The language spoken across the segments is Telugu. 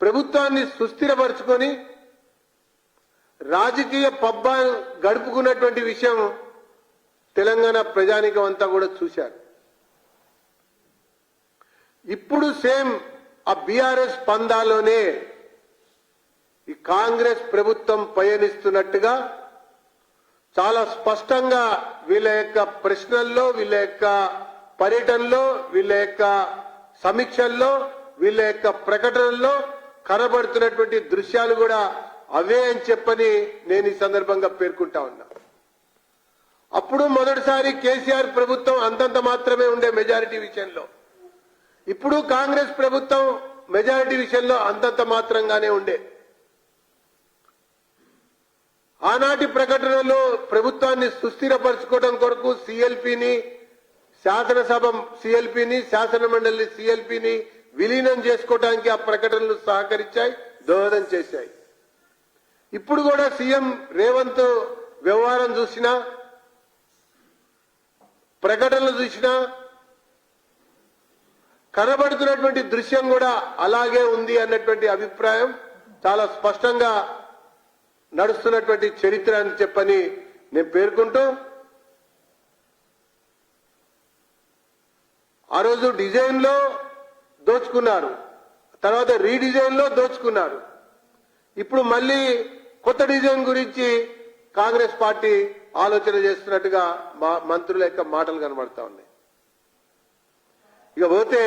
ప్రభుత్వాన్ని సుస్థిరపరుచుకొని రాజకీయ పబ్బాలు గడుపుకున్నటువంటి విషయం తెలంగాణ ప్రజానీకం అంతా కూడా చూశారు. ఇప్పుడు సేమ్ ఆ బీఆర్ఎస్ పందాలోనే ఈ కాంగ్రెస్ ప్రభుత్వం పయనిస్తున్నట్టుగా చాలా స్పష్టంగా వీళ్ళ యొక్క ప్రశ్నల్లో, వీళ్ళ యొక్క పర్యటనలో, వీళ్ళ యొక్క సమీక్షల్లో, వీళ్ళ యొక్క ప్రకటనల్లో కనబడుతున్నటువంటి దృశ్యాలు కూడా అవే అని చెప్పని నేను ఈ సందర్భంగా పేర్కొంటా ఉన్నా. అప్పుడు మొదటిసారి కేసీఆర్ ప్రభుత్వం అంతంత మాత్రమే ఉండే మెజారిటీ విషయంలో, ఇప్పుడు కాంగ్రెస్ ప్రభుత్వం మెజారిటీ విషయంలో అంతంత మాత్రంగానే ఉండే. ఆనాటి ప్రకటనలో ప్రభుత్వాన్ని సుస్థిరపరచుకోవడం కొరకు సిఎల్పిని, శాసనసభ సిఎల్పిని, శాసనమండలి సిఎల్పిని విలీనం చేసుకోవడానికి ఆ ప్రకటనలు సహకరించాయి, దోహదం చేశాయి. ఇప్పుడు కూడా సీఎం రేవంత్ వ్యవహారం చూసినా, ప్రకటనలు చూసినా కనబడుతున్నటువంటి దృశ్యం కూడా అలాగే ఉంది అన్నటువంటి అభిప్రాయం చాలా స్పష్టంగా నడుస్తున్నటువంటి చరిత్ర అని చెప్పని నేను పేర్కొంటూ, ఆ రోజు డిజైన్ లో దోచుకున్నారు, తర్వాత రీడిజైన్ లో దోచుకున్నారు. ఇప్పుడు మళ్ళీ కొత్త డిజైన్ గురించి కాంగ్రెస్ పార్టీ ఆలోచన చేస్తున్నట్టుగా మంత్రుల యొక్క మాటలు కనబడతా ఉన్నాయి. ఇక పోతే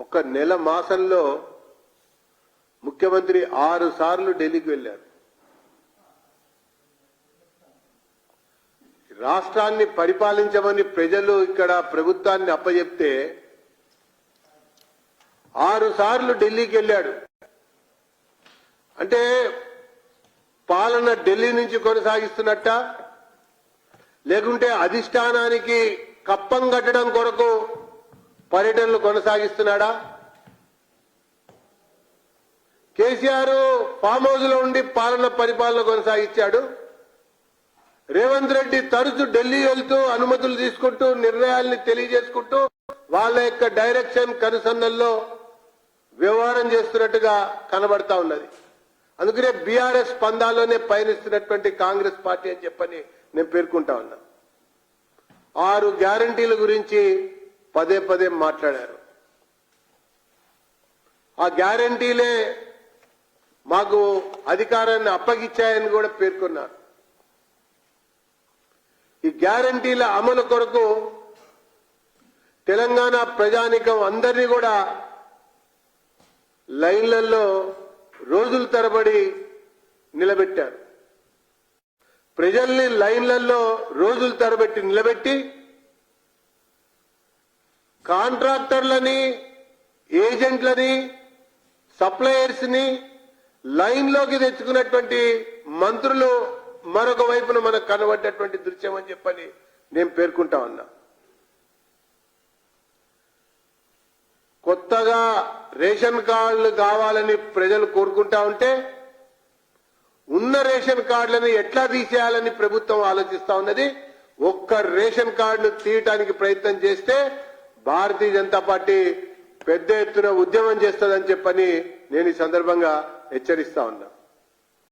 ఒక నెల మాసంలో ముఖ్యమంత్రి 6 సార్లు ఢిల్లీకి వెళ్లారు. రాష్ట్రాన్ని పరిపాలించమని ప్రజలు ఇక్కడ ప్రభుత్వాన్ని అప్పచెప్తే 6 సార్లు ఢిల్లీకి వెళ్ళాడు. అంటే పాలన ఢిల్లీ నుంచి కొనసాగిస్తున్నట్ట, లేకుంటే అధిష్టానానికి కప్పం కట్టడం కొరకు పర్యటనలు కొనసాగిస్తున్నాడా? కేసీఆర్ ఫామ్ హౌస్ లో ఉండి పరిపాలన కొనసాగించాడు. రేవంత్ రెడ్డి తరచూ ఢిల్లీ వెళ్తూ అనుమతులు తీసుకుంటూ నిర్ణయాల్ని తెలియజేసుకుంటూ వాళ్ళ యొక్క డైరెక్షన్ కనుసన్నల్లో వ్యవహారం చేస్తున్నట్టుగా కనబడతా ఉన్నది. అందుకనే బీఆర్ఎస్ పందాల్లోనే పయనిస్తున్నటువంటి కాంగ్రెస్ పార్టీ అని చెప్పని నేను పేర్కొంటా ఉన్నా. 6 గ్యారంటీల గురించి పదే పదే మాట్లాడారు. ఆ గ్యారంటీలే మాకు అధికారాన్ని అప్పగిచ్చాయని కూడా పేర్కొన్నారు. ఈ గ్యారంటీల అమలు కొరకు తెలంగాణ ప్రజానీకం అందరినీ కూడా లైన్లలో రోజుల తరబడి నిలబెట్టారు. ప్రజల్ని లైన్లలో రోజుల తరబట్టి నిలబెట్టి కాంట్రాక్టర్లని, ఏజెంట్లని, సప్లయర్స్ ని లైన్లోకి తెచ్చుకున్నటువంటి మంత్రులు మరొక వైపున మనకు కనబడ్డటువంటి దృశ్యం అని చెప్పని నేను పేర్కొంటా ఉన్నా. కొత్తగా రేషన్ కార్డులు కావాలని ప్రజలు కోరుకుంటా ఉంటే ఉన్న రేషన్ కార్డులను ఎట్లా తీసేయాలని ప్రభుత్వం ఆలోచిస్తా ఉన్నది. ఒక్క రేషన్ కార్డును తీయటానికి ప్రయత్నం చేస్తే భారతీయ జనతా పార్టీ పెద్ద ఎత్తున ఉద్యమం చేస్తుందని చెప్పని నేను ఈ సందర్భంగా హెచ్చరిస్తా ఉన్నా.